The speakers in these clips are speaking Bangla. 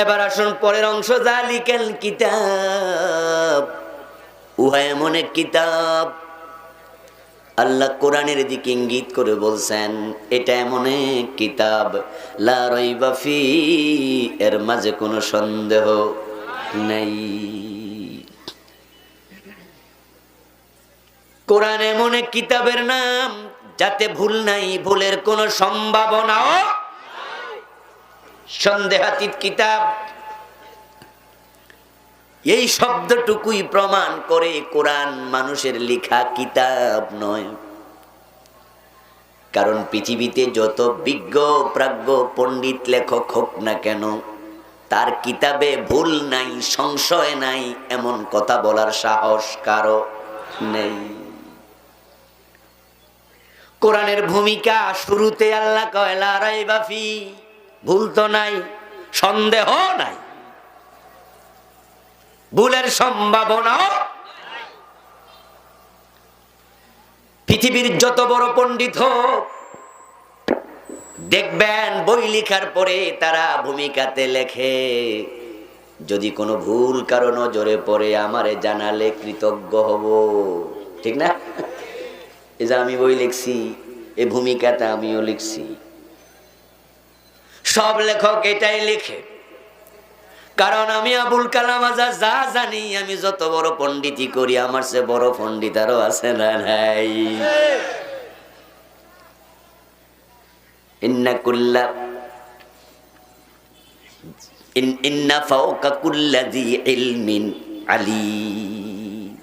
এবার আসুন পরের অংশ, জালিকাল কিতাব, উহা এমন এক কিতাব। আল্লাহ কোরআনের দিকে ইঙ্গিত করে বলছেন এটা এমন এক কিতাব, লা রাইবা ফি, এর মাঝে কোনো সন্দেহ নাই। কোরআন এমন এক কিতাবের নাম যাতে ভুল নাই, ভুলের কোনো সম্ভাবনাও, সন্দেহাতীত কিতাব। এই শব্দটুকুই প্রমাণ করে কোরআন মানুষের লেখা কিতাব নয়। কারণ পৃথিবীতে যত বিজ্ঞ প্রাজ্ঞ পণ্ডিত লেখক হোক না কেন, তার কিতাবে ভুল নাই, সংশয় নাই, এমন কথা বলার সাহস কারো নেই। কোরআনের ভূমিকা শুরুতে আল্লাহ কয় লা রাইবা ফি, ভুল তো নাই, সন্দেহ নাই, ভুলের সম্ভাবনাও। পৃথিবীর যত বড় পণ্ডিত হোক, দেখবেন বই লেখার পরে তারা ভূমিকাতে লেখে যদি কোনো ভুল কারো নজরে পড়ে আমারে জানালে কৃতজ্ঞ হব। ঠিক না? এই যে আমি বই লিখছি, এই ভূমিকাটা আমিও লিখছি। সব লেখক এটাই লিখে, কারণ আমি আবুল কালাম আজাদ যা জানি, আমি যত বড় পণ্ডিতই করি, আমার চেয়ে বড় পণ্ডিত আরো আছে না নাই? ইন্না ফাওকা কুল্লি যী ইলমিন আলীম।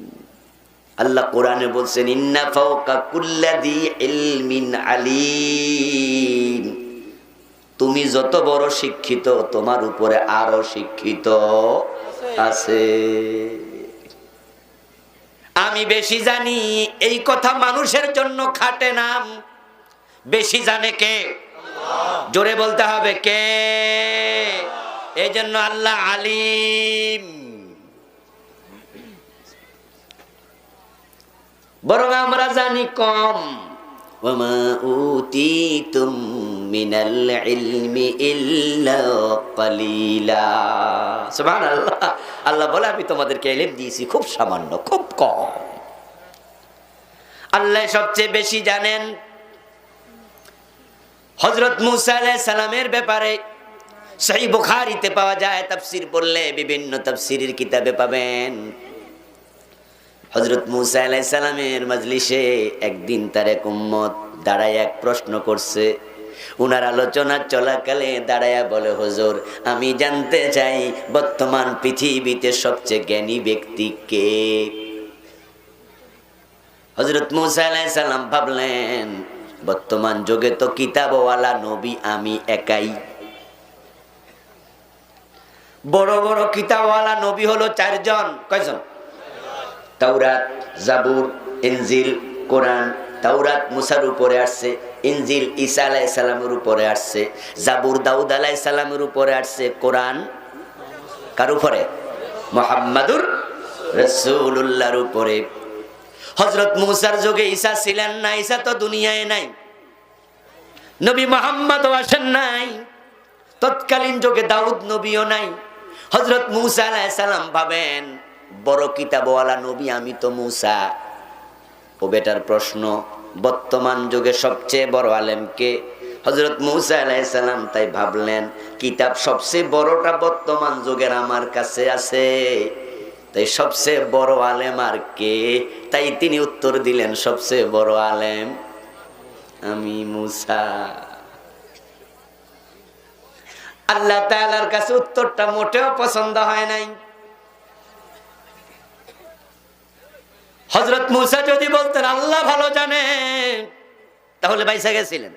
আল্লাহ কোরআনে বলছেন ইন্না ফাওকা কুল্লি যী ইলমিন আলীম, তুমি যত বড় শিক্ষিত, তোমার উপরে আরো শিক্ষিত আছে। আমি বেশি জানি এই কথা মানুষের জন্য খাটে না, বেশি জানে কে? জোরে বলতে হবে কে? এই জন্য আল্লাহ আলিম। বরং আমরা জানি কম। ওয়ামা উতিতুম মিনাল ইলমি ইল্লা কালিলা। সুবহানাল্লাহ। আল্লাহ বলে আমি তোমাদেরকে ইলম দিয়েছি খুব সামান্য, খুব কম। আল্লাহ সবচেয়ে বেশি জানেন। হযরত মূসা আলাইহিস সালামের ব্যাপারে সহিহ বুখারীতে পাওয়া যায়, তাফসীর পড়লে বিভিন্ন তাফসীরের কিতাবে পাবেন। হযরত মূসা আলাইহিস সালামের মজলিসে একদিন তার এক উম্মত দাঁড়ায় এক প্রশ্ন করছে। উনার আলোচনা চলাকালে দাঁড়ায়া বলে, হুজুর আমি জানতে চাই বর্তমান পৃথিবীতে সবচেয়ে জ্ঞানী ব্যক্তি কে? হযরত মূসা আলাইহিস সালাম ভাবলেন বর্তমান যুগে তো কিতাবওয়ালা নবী আমি একাই। বড় বড় কিতাবওয়ালা নবী হলো 4 জন। কয়জন? তাওরাত, জাবুর, ইনজিল, কোরআন। তাওরাত মুসার উপরে আসছে, ইনজিল ঈসা আলাইহিস সালামের উপরে আসছে, জাবুর দাউদ আলাইহিস সালামের উপরে আসছে, কোরআন কার উপরে? মুহাম্মাদুর রাসূলুল্লাহর উপরে। হযরত মূসার যুগে ঈসা ছিলেন না, ঈসা তো দুনিয়ায় নাই। নবী মুহাম্মদও আসেন নাই। তৎকালীন যুগে দাউদ নবীও নাই। হযরত মূসা আলাইহিস সালাম ভাবেন বড় কিতাবওয়ালা নবী আমি তো মূসা। ও বেটার প্রশ্ন, বর্তমান যুগে সবচেয়ে বড় আলেম কে? হযরত মূসা আলাইহিস সালাম তাই ভাবলেন কিতাব সবচেয়ে বড়টা বর্তমান যুগের আমার কাছে আছে, তাই সবচেয়ে বড় আলেম আর কে? তাই তিনি উত্তর দিলেন সবচেয়ে বড় আলেম আমি মূসা। আল্লাহ তাআলার কাছে উত্তরটা মোটেও পছন্দ হয় নাই। হযরত মূসা যদি বলতেন আল্লাহ ভালো জানে, তাহলে বাইসা গেছিলেন।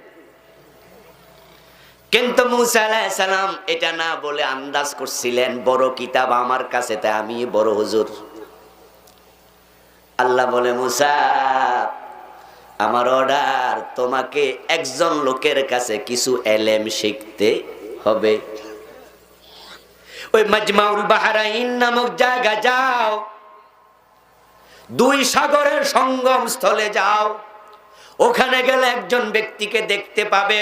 কিন্তু মূসা আলাইহিস সালাম এটা না বলে আন্দাজ করছিলেন বড় কিতাব আমার কাছে, তাই আমি বড় হুজুর। আল্লাহ বলে মূসা আমার অর্ডার, তোমাকে একজন লোকের কাছে কিছু এলেম শিখতে হবে। ওই মাজমাউল বাহরাইন নামক জায়গা যাও, 2 সাগরের সঙ্গম স্থলে যাও। ওখানে গেলে একজন ব্যক্তিকে দেখতে পাবে,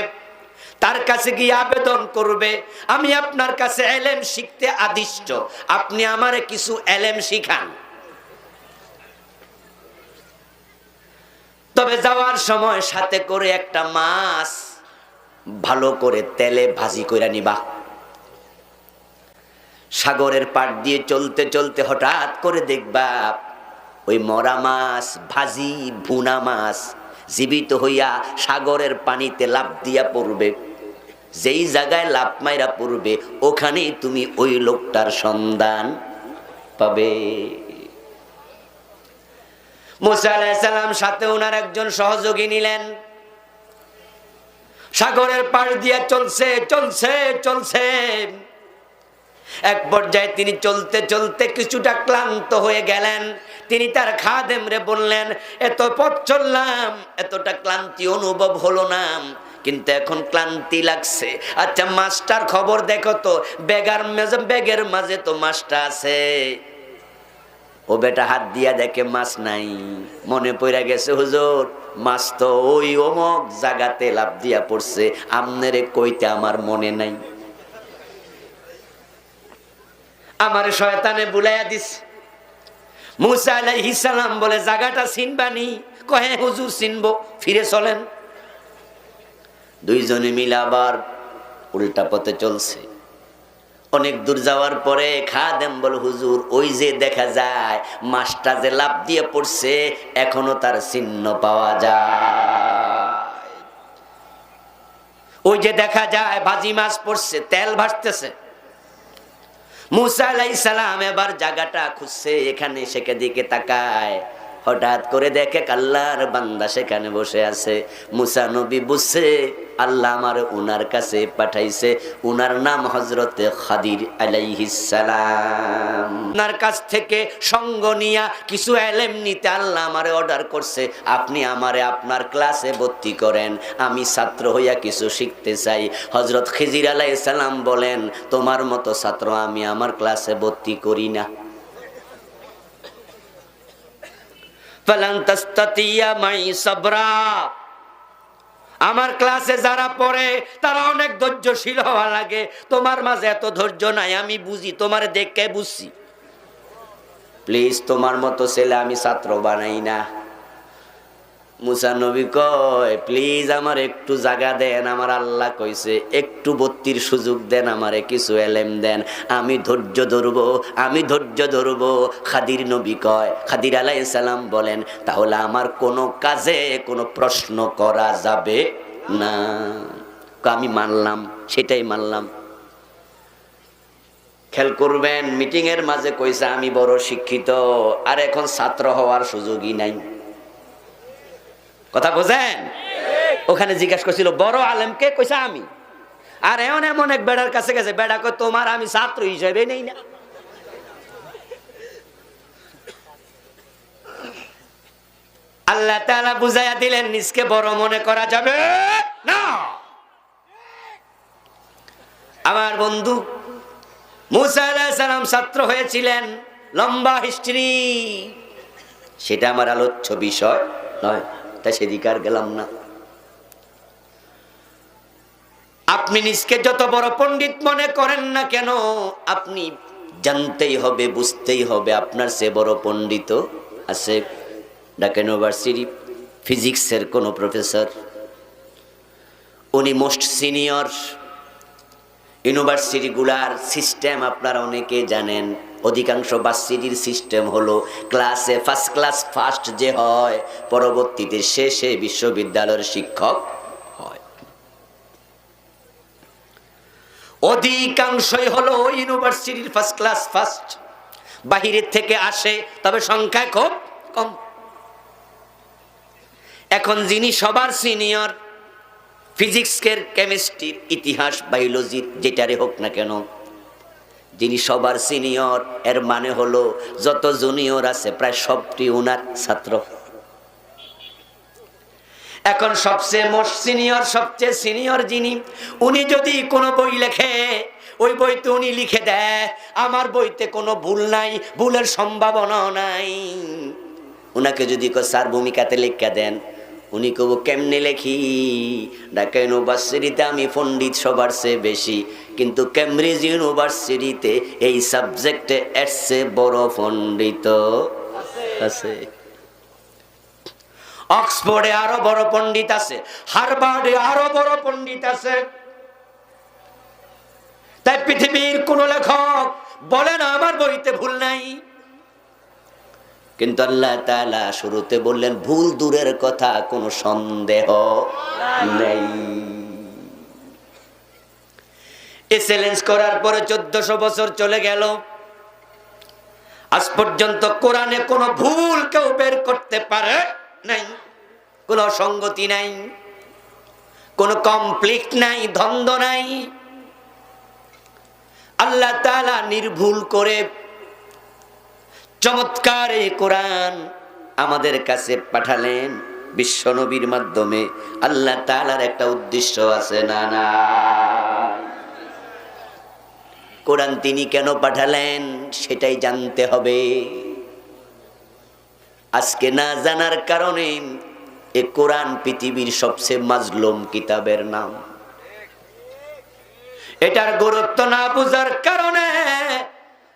তার কাছে গিয়ে আবেদন করবে, আমি আপনার কাছে এলেম শিখতে আদিষ্ট, আপনি আমারে কিছু এলেম শিখান। তবে যাওয়ার সময় সাথে করে একটা মাছ ভালো করে তেলে ভাজি কইরা নিবা। সাগরের পাড় দিয়ে চলতে চলতে হঠাৎ করে দেখবা ওই মরা মাছ, ভাজি ভুনা মাছ জীবিত হইয়া সাগরের পানিতে লাফ দিয়া পড়বে। যেই জায়গায় লাফ মাইরা পড়বে ওখানেই তুমি ওই লোকটার সন্ধান পাবে। মুসা আলাইহিস সালাম সাথে ওনার একজন সহযোগী নিলেন। সাগরের পাড় দিয়া চলছে চলছে চলছে, এক পর্যায়ে তিনি চলতে চলতে কিছুটা ক্লান্ত হয়ে গেলেন। তিনি তার খাদেমরে বললেন, এত পথ চললাম, এতটা ক্লান্তি অনুভব হলো না, কিন্তু এখন ক্লান্তি লাগছে। আচ্ছা মাছটার খবর দেখো তো, ব্যাগের মাঝে তো মাছটা আছে। ও বেটা হাত দিয়া দেখে মাছ নাই। মনে পড়া গেছে, হুজুর মাছ তো ওই অমুক জায়গাতে লাফ দিয়া পড়ছে, আমনেরে কইতে আমার মনে নাই। আমার শয়তানে বুলাইয়া দিস। মুসা আলাইহিস সালাম বলে, জায়গাটা চিনবানি? কহে হুজুর চিনবো, ফিরে চলেন। দুইজনে মিলে আবার উল্টা পথে চলছে। অনেক দূর যাওয়ার পরে খাদেম বল, হুজুর ওই যে দেখা যায় মাছটা যে লাফ দিয়ে পড়ছে, এখনো তার চিহ্ন পাওয়া যায়। ওই যে দেখা যায় ভাজি মাছ পড়ছে, তেল ভাসতেছে। মুসা আলাইহিস সালাম এবার জায়গাটা খুঁজছে, এখানে সেখানে দিকে তাকায়। হঠাৎ করে দেখে আল্লাহর বান্দা সেখানে বসে আছে। মুসা নবী বুঝছে আল্লাহ আমার উনার কাছে পাঠাইছে। উনার নাম হযরতে খাদির আলাইহিস সালাম। উনার কাছ থেকে সঙ্গ নিয়া কিছু ইলম নিতে আল্লাহ আমারে অর্ডার করছে, আপনি আমারে আপনার ক্লাসে ভর্তি করেন, আমি ছাত্র হইয়া কিছু শিখতে চাই। হযরত খিজির আলাইহিস সালাম বলেন, তোমার মতো ছাত্র আমি আমার ক্লাসে ভর্তি করি না। ফালান তাস্তাতিয়া মাই সাবরা, আমার ক্লাসে যারা পড়ে তারা অনেক ধৈর্যশীল হওয়া লাগে, তোমার মাঝে এত ধৈর্য নাই, আমি বুঝি, তোমার দেখে বুঝছি। প্লিজ তোমার মতো ছেলে আমি ছাত্র বানাই না। মুসা নবী কয়, প্লিজ আমার একটু জায়গা দেন, আমার আল্লাহ কইছে একটু ভর্তির সুযোগ দেন, আমারে কিছু এলেম দেন, আমি ধৈর্য ধরবো, আমি ধৈর্য ধরবো। খাদির নবী কয়, খাদির আলাইহিস সালাম বলেন, তাহলে আমার কোনো কাজে কোনো প্রশ্ন করা যাবে না। আমি মানলাম, সেটাই মানলাম। খেয়াল করবেন, মিটিং এর মাঝে কইছে আমি বড় শিক্ষিত, আর এখন ছাত্র হওয়ার সুযোগই নাই। কথা বোঝেন? ওখানে জিজ্ঞাসা করছিল বড় আলেমকে, কইছে আমি। আর এমন এমন এক বেড়ার কাছে গেছে, বেড়া কয় তোমার আমি ছাত্র হিসেবে নেই না। আল্লাহ তাআলা বুঝাইয়া দিলেন, নিজকে বড় মনে করা যাবে না। আমার বন্ধু মুসা আলাইহিস সালাম ছাত্র হয়েছিলেন, লম্বা হিস্ট্রি, সেটা আমার আলোচ্য বিষয় নয়, তাই সেদিকে আর গেলাম না। আপনি নিজকে যত বড় পণ্ডিত মনে করেন না কেন, আপনি জানতেই হবে, বুঝতেই হবে আপনার সে বড় পণ্ডিত আছে। ঢাকা ইউনিভার্সিটি ফিজিক্সের কোন প্রফেসর, উনি মোস্ট সিনিয়র। ইউনিভার্সিটিগুলার সিস্টেম আপনারা অনেকে জানেন, অধিকাংশ ভার্সিটির সিস্টেম হলো ক্লাসে ফার্স্ট ক্লাস ফার্স্ট যে হয়, পরবর্তীতে শেষে বিশ্ববিদ্যালয়ের শিক্ষক হয়। অধিকাংশই হলো ইউনিভার্সিটির ফার্স্ট ক্লাস ফার্স্ট, বাহিরের থেকে আসে, তবে সংখ্যা খুব কম। এখন যিনি সবার সিনিয়র, ফিজিক্সের, কেমিস্ট্রির, ইতিহাস, বায়োলজির যেটারে হোক না কেন, যিনি সবার সিনিয়র, এর মানে হলো যত জুনিয়র আছে প্রায় সবটি ওনার ছাত্র। এখন সবচেয়ে মোস্ট সিনিয়র, সবচেয়ে সিনিয়র যিনি, উনি যদি কোনো বই লেখে, ওই বইতে উনি লিখে দেয় আমার বইতে কোনো ভুল নাই, ভুলের সম্ভাবনা নাই। উনাকে যদি স্যার ভূমিকাতে লিখে দেন, উনি কব কেমনে লেখি? ঢাকা ইউনিভার্সিটিতে আমি পণ্ডিত সবার চেয়ে বেশি, কিন্তু কেমব্রিজ ইউনিভার্সিটিতে এই সাবজেক্টে এর চেয়ে বড় পণ্ডিত আছে। অক্সফোর্ডে আরো বড় পণ্ডিত আছে, হার্ভার্ডে আরো বড় পণ্ডিত আছে। তাই পৃথিবীর কোন লেখক বলে না আমার বইতে ভুল নাই, কিন্তু আল্লাহ তাআলা শুরুতে বললেন ভুল দূরের কথা, কোনো সন্দেহ নেই। এক্সেলেন্স করার পরে 1400 বছর চলে গেল, আজ পর্যন্ত কোরআনে কোনো ভুল কেউ বের করতে পারে নাই, কোনো অসঙ্গতি নাই, কোনো কমপ্লিট নাই, দ্বন্দ্ব নাই। আল্লাহ তাআলা নির্ভুল করে চমৎকার এই কোরআন আমাদের কাছে পাঠালেন বিশ্ব নবীর মাধ্যমে। আল্লাহ তাআলার একটা উদ্দেশ্য আছে না? না, কোরআন তিনি কেন পাঠালেন সেটাই জানতে হবে। আজকে না জানার কারণে এই কোরআন পৃথিবীর সবচেয়ে মাজলুম কিতাবের নাম। এটার গুরুত্ব না বুঝার কারণে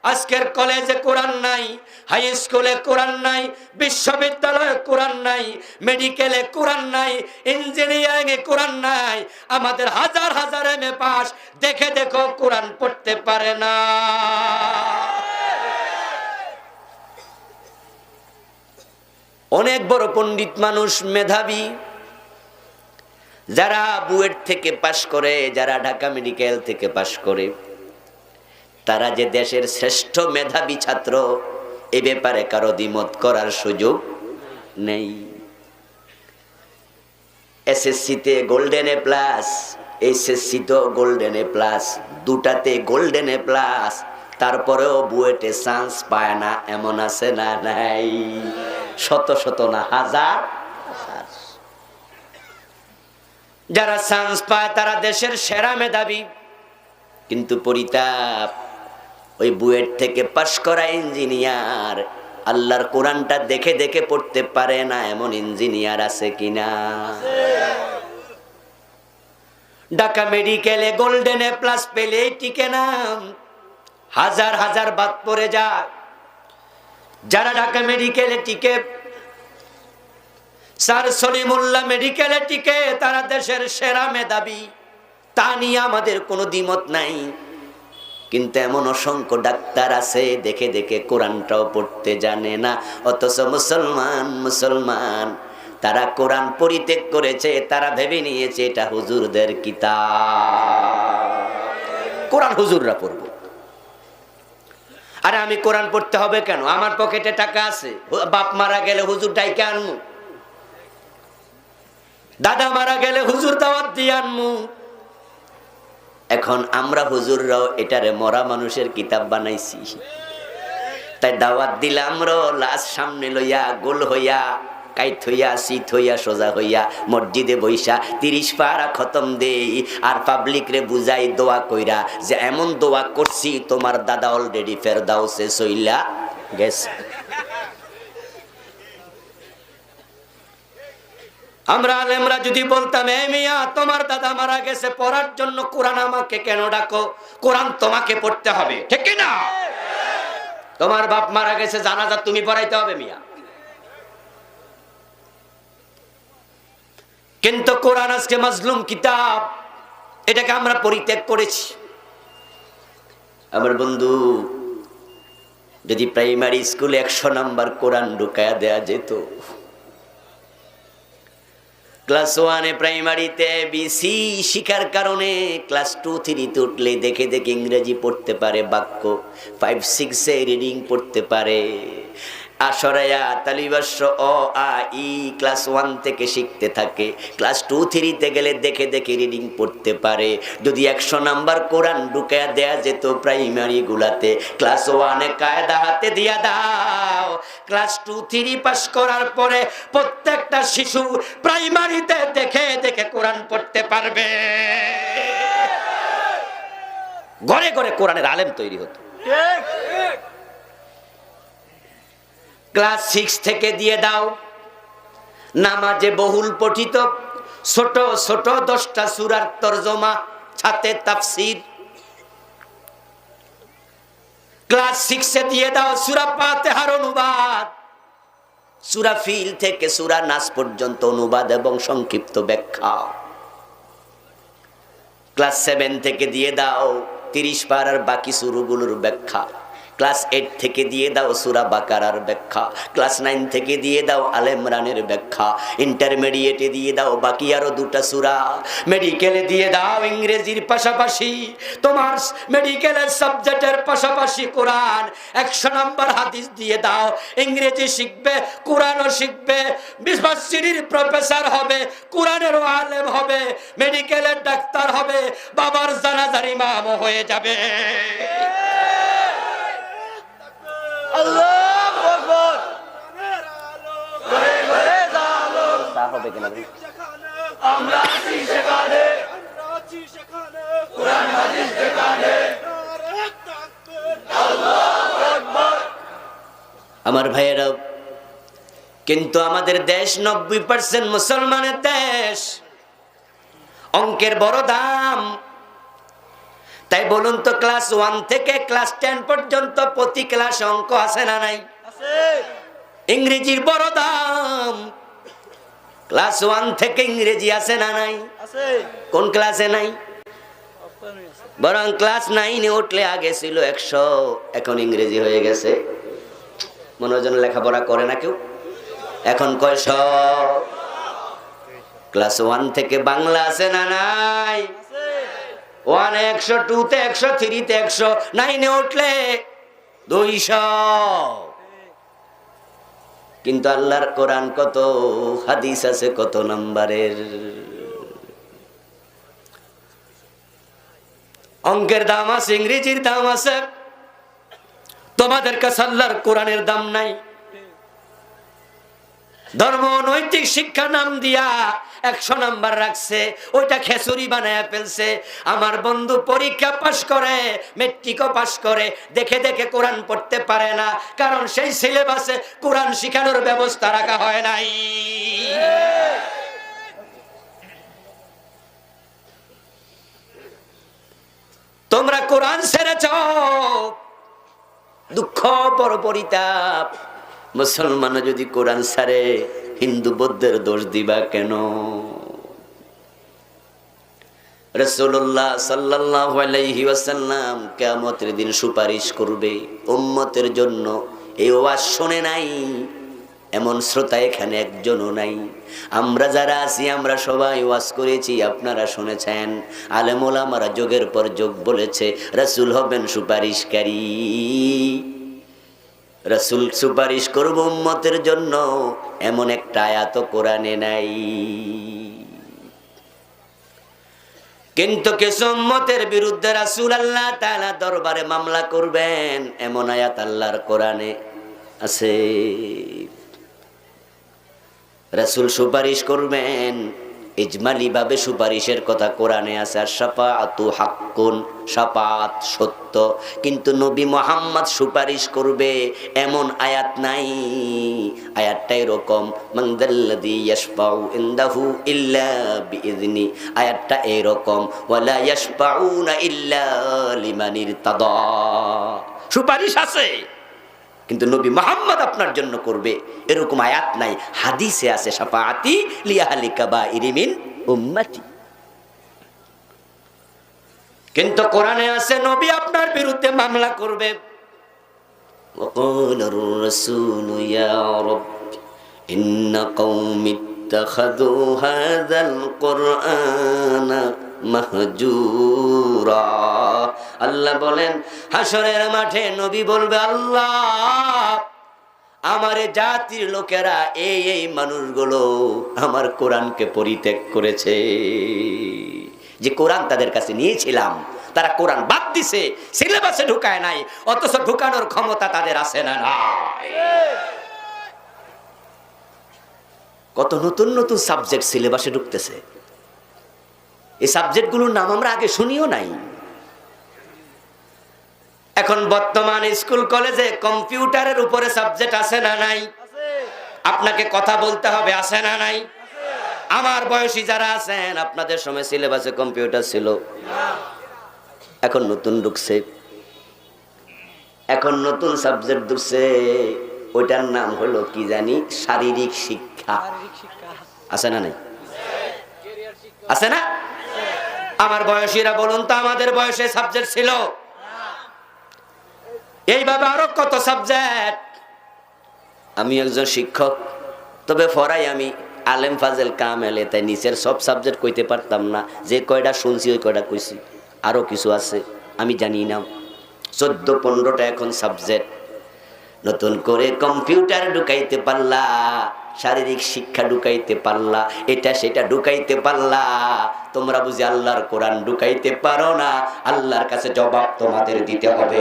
আজকের কলেজে কোরআন নাই, হাই স্কুলে কোরআন নাই, বিশ্ববিদ্যালয়ে কোরআন নাই, মেডিকেলে কোরআন নাই, ইঞ্জিনিয়ারিং এ কোরআন নাই। আমাদের হাজার হাজার এমএ পাস দেখে দেখো কোরআন পড়তে পারে না। অনেক বড় পণ্ডিত মানুষ, মেধাবী, যারা বুয়েট থেকে পাশ করে, যারা ঢাকা মেডিকেল থেকে পাশ করে, তারা যে দেশের শ্রেষ্ঠ মেধাবী ছাত্র এ ব্যাপারে কারো দ্বিমত করার সুযোগ নেই। এসএসসিতে গোল্ডেন এ প্লাস, এইচএসসি তো গোল্ডেন এ প্লাস, দুটাতে গোল্ডেন এ প্লাস, তারপরেও বুয়েটে চান্স পায় না, এমন আছে না? নাই, শত শত না, হাজার। যারা চান্স পায় তারা দেশের সেরা মেধাবী, কিন্তু পরিতাপ ওই বুয়েট থেকে পাশ করা ইঞ্জিনিয়ার আল্লাহর কোরআনটা দেখে দেখে পড়তে পারে না, এমন ইঞ্জিনিয়ার আছে কিনা? ঢাকা মেডিকেলে গোল্ডেন এ প্লাস পেলে টিকে না, হাজার হাজার বাদ পড়ে যায়। যারা ঢাকা মেডিকেলে টিকে, স্যার সলিমুল্লাহ মেডিকেলে টিকে, তারা দেশের সেরা মেধাবী, তা নিয়ে আমাদের কোনো দ্বিমত নাই। কিন্তু এমন অসংখ্য ডাক্তার আছে দেখে দেখে কোরআনটাও পড়তে জানে না, অথচ মুসলমান তারা কোরআন পরিত্যাগ করেছে, তারা ভেবে নিয়েছে এটা হুজুরদের কিতাব, কোরআন হুজুররা পড়বে। আরে আমি কোরআন পড়তে হবে কেন? আমার পকেটে টাকা আছে, বাপ মারা গেলে হুজুর ডাইকে আনমু, দাদা মারা গেলে হুজুর দাওয়াত দিয়ে আনমু। এখন আমরা হুজুররাও এটারে মরা মানুষের কিতাব বানাইছি, তাই দাওয়াত দিলে আমরাও লাশ সামনে লইয়া গোল হইয়া কাইত হইয়া শীত হইয়া সোজা হইয়া মসজিদে বইসা 30 পারা খতম দেই, আর পাবলিক রে বুঝাই দোয়া কইরা যে এমন দোয়া করছি তোমার দাদা অলরেডি ফেরদাউসে চইলা গেছে। আমরা আলেমরা যদি বলতাম এ মিয়া তোমার দাদা মারা গেছে পড়ার জন্য, কোরআন আমাকে কেন ডাকো? কোরআন তোমাকে পড়তে হবে, ঠিক কি না? তোমার বাপ মারা গেছে, জানাজা তুমি পড়াইতে হবে মিয়া। কিন্তু কোরআন আজকে মাজলুম কিতাব, এটাকে আমরা পরিত্যাগ করেছি। আমার বন্ধু, যদি প্রাইমারি স্কুলে 100 নাম্বার কোরআন ঢুকায়া দেয়া যেত, ক্লাস 1 প্রাইমারিতে বিসি শিখার কারণে ক্লাস 2-3 উঠলে দেখে দেখে ইংরেজি পড়তে পারে, বাক্য 5-6 রিডিং পড়তে পারে, আশরায়া তালিবাস্য অ আ ই ক্লাস 1 থেকে শিখতে থাকে, ক্লাস 2-3 গেলে দেখে দেখে রিডিং পড়তে পারে। যদি 100 নাম্বার কোরআন ঢুকায়া দেয়া যেত প্রাইমারি গুলাতে, ক্লাস 1 কায়দা হাতে দিয়া দাও, ক্লাস 2-3 পাস করার পরে প্রত্যেকটা শিশু প্রাইমারিতে দেখে দেখে কোরআন পড়তে পারবে। ঘরে ঘরে কোরআনের আলেম তৈরি হতো। ক্লাস 6 থেকে দিয়ে দাও, নামাজে বহুল পঠিত ছোট ছোট 10টা সূরার তরজমা, সাথে তাফসীর। ক্লাস 6 এ দিয়ে দাও সূরা ফাতিহার অনুবাদ, সূরা ফিল থেকে সূরা নাস পর্যন্ত অনুবাদ এবং সংক্ষিপ্ত ব্যাখ্যা। ক্লাস 7 থেকে দিয়ে দাও 30 পারার বাকি সূরাগুলোর ব্যাখ্যা। ক্লাস 8 থেকে দিয়ে দাও সূরা বাকারার ব্যাখ্যা। ক্লাস 9 থেকে দিয়ে দাও আলে ইমরানের ব্যাখ্যা। ইন্টারমিডিয়েটে দিয়ে দাও বাকি আরো 2টা সূরা। মেডিকেলে দিয়ে দাও ইংরেজির পাশাপাশি তোমার মেডিকেলের সাবজেক্টের পাশাপাশি কোরআন। 100 নম্বর হাদিস দিয়ে দাও, ইংরেজি শিখবে, কোরআনও শিখবে, বিশ্ববিদ্যালয়ের প্রফেসর হবে, কোরআনেরও আলেম হবে, মেডিকেলের ডাক্তার হবে, বাবার জানাজার ইমামও হয়ে যাবে। আল্লাহু আকবার। তা হবে কিনা আমরা আছি সেখানে, কোরআন হাদিস সেখানে। আল্লাহু আকবার। আমার ভাইয়েরা, কিন্তু আমাদের দেশ 90% মুসলমানের দেশ, অঙ্কের বড় দাম। তাই বলুন তো, ক্লাস 1 থেকে ক্লাস 10 পর্যন্ত প্রতি ক্লাসে অঙ্ক আছে না নাই? আছে। ইংরেজির বড় দাম। ক্লাস 1 থেকে ইংরেজি আছে না নাই? আছে। কোন ক্লাসে নাই? বরং ক্লাস 9 এ উঠলে আগে ছিল 100, এখন ইংরেজি হয়ে গেছে। মনোজন লেখাপড়া করে না কেউ, এখন কয়শ? ক্লাস 1 থেকে বাংলা আছে না নাই? 1 100, 2 তে 100, 3 তে 100, 9 এ উঠলে 200। কিন্তু আল্লাহর কোরআন কত, হাদিস আছে কত নাম্বারের। অঙ্কের দাম আছে, ইংরেজির দাম আছে, তোমাদের কাছে আল্লাহর কোরআনের দাম নাই। ধর্ম নৈতিক শিক্ষা নাম দিয়া 100 নাম্বার রাখছে, ওইটা খেচুরি বানায়া ফেলছে। আমার বন্ধু পরীক্ষা পাশ করে, মেট্রিকও পাশ করে, দেখে দেখে কোরআন পড়তে পারে না, কারণ সেই সিলেবাসে কোরআন শিখানোর ব্যবস্থা রাখা হয় নাই। তোমরা কোরআন ছেড়েছ, দুঃখ বড় পরিতাপ। মুসলমান যদি কোরআন ছাড়ে, হিন্দু বৌদ্ধের দোষ দিবা কেন? রাসূলুল্লাহ সাল্লাল্লাহু আলাইহি ওয়াসাল্লাম কিয়ামতের দিন সুপারিশ করবে উম্মতের জন্য। এই ওয়াজ শুনে নাই এমন শ্রোতা এখানে একজনও নাই। আমরা যারা আছি আমরা সবাই ওয়াজ করেছি, আপনারা শুনেছেন। আলেম ওলামারা যোগের পর যোগ বলেছে রাসূল হবেন সুপারিশকারী। রাসূল সুপারিশ করব উম্মতের জন্য, এমন একটা আয়াত কোরআনে নাই। কিন্তু কিছু উম্মতের বিরুদ্ধে রাসূল আল্লাহ তাআলা দরবারে মামলা করবেন, এমন আয়াত আল্লাহর কোরআনে আছে। রাসূল সুপারিশ করবেন, ইজমালি ভাবে সুপারিশের কথা কোরআনে আছে। আর শাফাআতু হাক্কুন, শাফাআত সত্য, কিন্তু নবী মুহাম্মদ সুপারিশ করবে এমন আয়াত নাই। আয়াতটা এরকম, মান যাল্লাযী ইয়াশফাউ ইনদাহু ইল্লা বিইযনি। আয়াতটা এরকম, ওয়ালা ইয়াশফাউনা ইল্লা লিমান ইরতাদা। সুপারিশ আছে, কিন্তু নবী মুহাম্মদ আপনার জন্য করবে এরকম আয়াত নাই। হাদিসে আছে শাফাআতি লিআহলি কাবাইরি মিন উম্মতি, কিন্তু কোরআনে আছে নবী আপনার বিরুদ্ধে মামলা করবে। ওয়াকালার রাসূলু ইয়া রাব্বি ইন্না কওমি ইত্তাখাযু হাযাল কুরআনা মাহজুরা। আল্লাহ বলেন হাসরের মাঠে নবী বলবে, আল্লাহ আমার জাতির লোকেরা এই মানুষগুলো আমার কোরআনকে পরিত্যাগ করেছে। যে কোরআন তাদের কাছে নিয়েছিলাম, তারা কোরআন বাদ দিছে, সিলেবাসে ঢুকায় নাই, অথচ ঢুকানোর ক্ষমতা তাদের আছে না নাই? কত নতুন নতুন সাবজেক্ট সিলেবাসে ঢুকতেছে। এই সাবজেক্টগুলোর নাম আমরা আগে শুনিও নাই। এখন বর্তমান স্কুল কলেজে কম্পিউটারের উপরে সাবজেক্ট আছে না নাই? আপনাকে কথা বলতে হবে, আছে না নাই? আমার বয়সী যারা আছেন, আপনাদের সময় সিলেবাসে কম্পিউটার ছিল, এখন নতুন ঢুকছে, এখন নতুন সাবজেক্ট ঢুকছে, ওইটার নাম হলো কি জানি, শারীরিক শিক্ষা। আছে না নাই? আছে না? আমার বয়সীরা বলুন তো, আমাদের বয়সে সাবজেক্ট ছিল? এইভাবে আরো কত সাবজেক্ট। আমি একজন শিক্ষক, তবে পড়াই আমি আলেম ফাজেল কামেলে, তাই নিচের সব সাবজেক্ট কইতে পারতাম না, যে কয়টা শুনছি ওই কয়টা কইছি। আরো কিছু আছে আমি জানি না। 14-15টা এখন সাবজেক্ট। নতুন করে কম্পিউটার ঢুকাইতে পারলা, শারীরিক শিক্ষা ঢুকাইতে পারলা, এটা সেটা ঢুকাইতে পারলা, তোমরা বুঝি আল্লাহর কোরআন ঢুকাইতে পারো না। আল্লাহর কাছে জবাব তোমাদের দিতে হবে।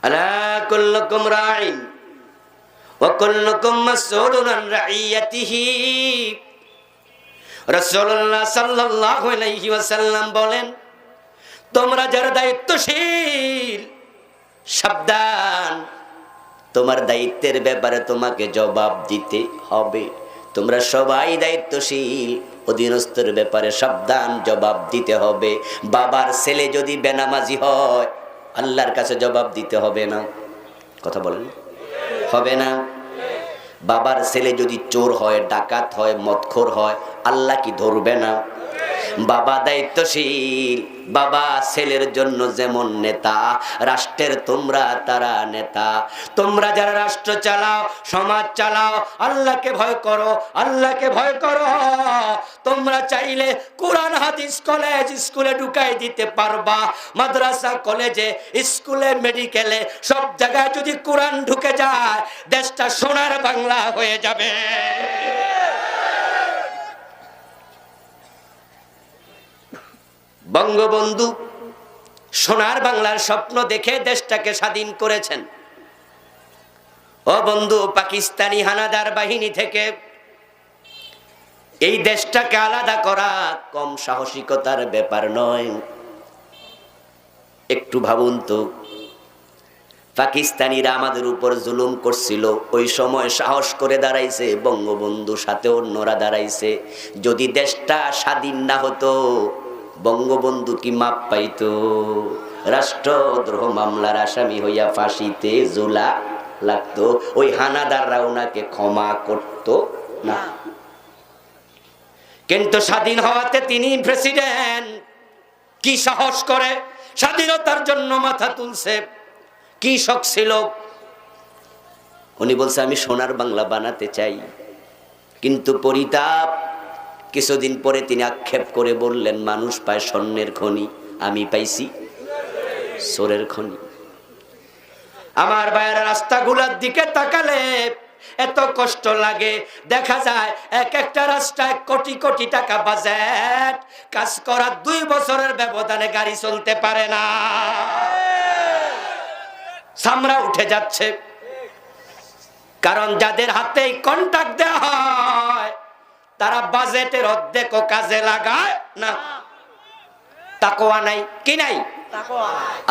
আলা কুল্লুকুম রাইন ওয়া কুল্লুকুম মাসউলুন আন রাইয়াতিহি। রাসূলুল্লাহ সাল্লাল্লাহু আলাইহি ওয়াসাল্লাম বলেন, তোমরা যারা দায়িত্বশীল, সাবধান, তোমার দায়িত্বের ব্যাপারে তোমাকে জবাব দিতে হবে। তোমরা সবাই দায়িত্বশীল, অধীনস্থর ব্যাপারে সাবধান, জবাব দিতে হবে। বাবার ছেলে যদি বেনামাজি হয়, আল্লাহর কাছে জবাব দিতে হবে না? কথা বলেন, হবে না? বাবার ছেলে যদি চোর হয়, ডাকাত হয়, মদখোর হয়, আল্লাহ কি ধরবে না? বাবা দায়িত্বশীল, বাবা ছেলের জন্য যেমন নেতা, রাষ্ট্রের তোমরা তারা নেতা। তোমরা যারা রাষ্ট্র চালাও, সমাজ চালাও, আল্লাহকে ভয় করো, আল্লাহকে ভয় করো। তোমরা চাইলে কোরআন হাদিস কলেজ স্কুলে ঢুকাই দিতে পারবা, মাদ্রাসা কলেজে স্কুলে মেডিকেলে সব জায়গায় যদি কোরআন ঢুকে যায়, দেশটা সোনার বাংলা হয়ে যাবে। বঙ্গবন্ধু সোনার বাংলার স্বপ্ন দেখে দেশটাকে স্বাধীন করেছেন। ও বন্ধু, পাকিস্তানি হানাদার বাহিনী থেকে এই দেশটাকে আলাদা করা কম সাহসিকতার ব্যাপার নয়। একটু ভাবুন তো, পাকিস্তানিরা আমাদের উপর জুলুম করছিল, ওই সময় সাহস করে দাঁড়াইছে, বঙ্গবন্ধুর সাথে অন্যরা দাঁড়াইছে। যদি দেশটা স্বাধীন না হতো, বঙ্গবন্ধু কি মাপ পাইতো? রাষ্ট্রদ্রোহ মামলার আসামি হইয়া ফাঁসিতে ঝুলা লাগতো। ওই হানাদাররা ওনাকে ক্ষমা করত না। কিন্তু স্বাধীন হওয়াতে তিনি প্রেসিডেন্ট, কি সাহস করে স্বাধীনতার জন্য মাথা তুলছে, কি শখ ছিল। উনি বলছে আমি সোনার বাংলা বানাতে চাই। কিন্তু পরিতাপ, কিছুদিন পরে তিনি আক্ষেপ করে বললেন, মানুষ পায় স্বর্ণের খনি, আমি পাইছি সোরের খনি। আমার ভাইয়েরা, রাস্তাগুলোর দিকে তাকালে এত কষ্ট লাগে। দেখা যায় এক একটা রাস্তায় কোটি কোটি টাকা বাজেট, কাজ করার 2 বছরের ব্যবধানে গাড়ি চলতে পারে না, চামড়া উঠে যাচ্ছে। কারণ যাদের হাতে কন্ট্রাক্ট দেওয়া হয়, তারা বাজেটের অর্ধেকও কাজে লাগায় না। তাকওয়া নাই, কি নাই?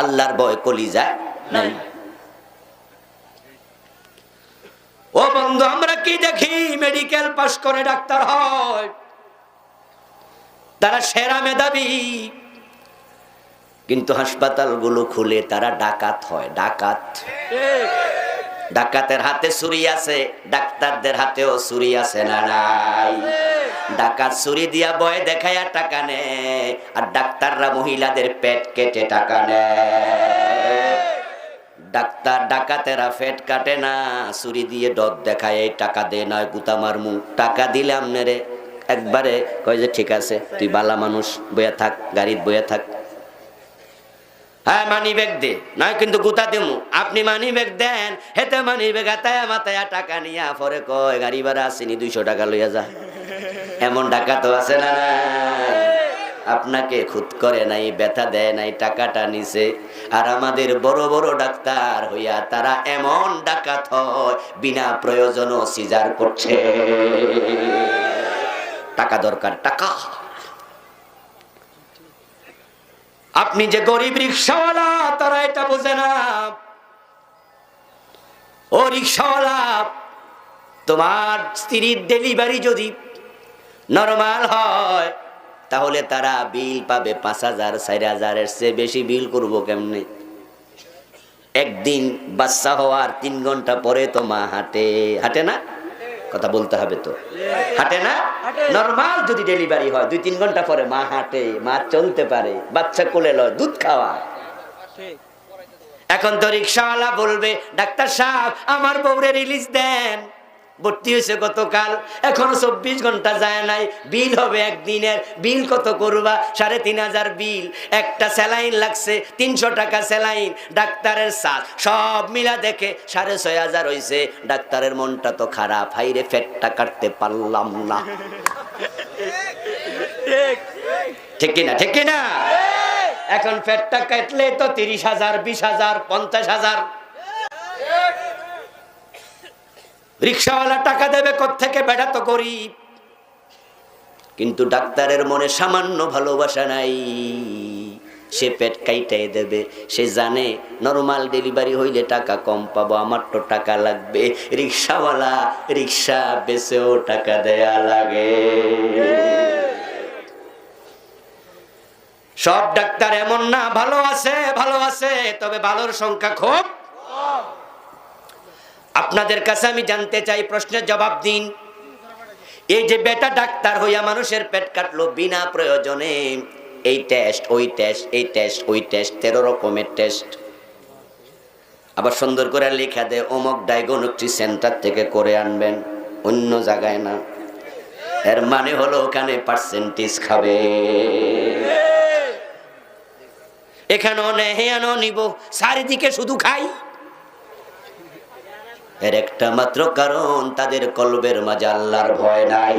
আল্লাহর ভয় কলিজায় নাই। ও বন্ধু, আমরা কি দেখি? মেডিকেল পাস করে ডাক্তার হয়, তারা সেরা মেধাবী, কিন্তু হাসপাতালগুলো খুলে তারা ডাকাত হয়। ডাকাত, ডাকাতের হাতে ছুরি আছে, ডাক্তারদের হাতেও ছুরি আছে না নাই? ডাকাত ছুরি দিয়া ভয় দেখায়া টাকা নেয়, আর ডাক্তাররা মহিলাদের পেট কেটে টাকা নেয়। ডাক্তার ডাকাতেরা পেট কাটে না, ছুরি দিয়ে ডর দেখায়, এই টাকা দে, নয় গুতা মারমু। টাকা দিলে আমনেরে একবারে কয় যে ঠিক আছে, তুই বালা মানুষ, বইয়া থাক, গাড়ির বইয়া থাক। হ্যাঁ, মানি ব্যাগ দে, নয় কিন্তু গুতা দেমু। আপনি মানি ব্যাগ দেন, হেতে মানি ব্যাগ আতায়া মাতায়া টাকা নিয়া পরে কয় গাড়ি ভাড়া আসেনি, 200 টাকা লইয়া যা। এমন টাকা তো আছে না? আপনাকে খুদ করে নাই, ব্যথা দেয় নাই, টাকাটা নিছে। আর আমাদের বড় বড় ডাক্তার হইয়া তারা এমন ডাকাত হয়, বিনা প্রয়োজনও সিজার করছে। টাকা দরকার, টাকা। আপনি যে গরিব রিক্সাওয়ালা, তারা এটা বোঝে না। ও রিকশাওয়ালা, তোমার স্ত্রীর ডেলিভারি যদি নরমাল হয় তাহলে তারা বিল পাবে 5,000 4,000 এর চেয়ে বেশি বিল করবো কেমনে? একদিন বাচ্চা হওয়ার 3 ঘন্টা পরে তো মা হাঁটে, হাঁটে না? কথা বলতে হবে তো, হাঁটে না? নরমাল যদি ডেলিভারি হয় 2-3 ঘন্টা পরে মা হাঁটে, মা চলতে পারে, বাচ্চা কোলে লয়, দুধ খাওয়ায়। এখন তো রিকশাওয়ালা বলবে, ডাক্তার সাহেব আমার বউরে রিলিজ দেন, ভর্তি হয়েছে গতকাল, এখনো 24 ঘন্টা যায় নাই, বিল হবে একদিনের। বিল কত করবা? 3,500 বিল। একটা স্যালাইন লাগছে 300 টাকা স্যালাইন, ডাক্তারের সাথ সব মিলা দেখে 6,500 হয়েছে। ডাক্তারের মনটা তো খারাপ, হাইরে পেটটা কাটতে পারলাম না। ঠিক কিনা? ঠিক কিনা? এখন পেটটা কাটলে তো 30,000, 20,000, 50,000। রিকশাওয়ালা টাকা দেবে কোত্থেকে? বেটা তো গরিব। কিন্তু ডাক্তারের মনে সামান্য ভালোবাসা নাই, সে পেট কাইটাই দেবে। সে জানে নরমাল ডেলিভারি হইলে টাকা কম পাবো, আমার তো টাকা লাগবে। রিকশাওয়ালা রিকশা বেচেও টাকা দেয়া লাগে। সব ডাক্তার এমন না, ভালো আছে, ভালো আছে, তবে ভালোর সংখ্যা খুব। আপনাদের কাছে আমি জানতে চাই, প্রশ্নের জবাব দিন। এই যে বেটা ডাক্তার হইয়া মানুষের পেট কাটলো বিনা প্রয়োজনে, এই টেস্ট ওই টেস্ট, এই টেস্ট ওই টেস্ট, 13 রকমের টেস্ট, আবার সুন্দর করে লেখা দেয় অমুক ডায়াগনস্টিক সেন্টার থেকে করে আনবেন, অন্য জায়গায় না। এর মানে হলো ওখানে পার্সেন্টেজ খাবে, এখানেও নেহানো নিব, চারিদিকে শুধু খাই। এর একটা মাত্র কারণ, তাদের কলবের মাঝে আল্লাহর ভয় নাই।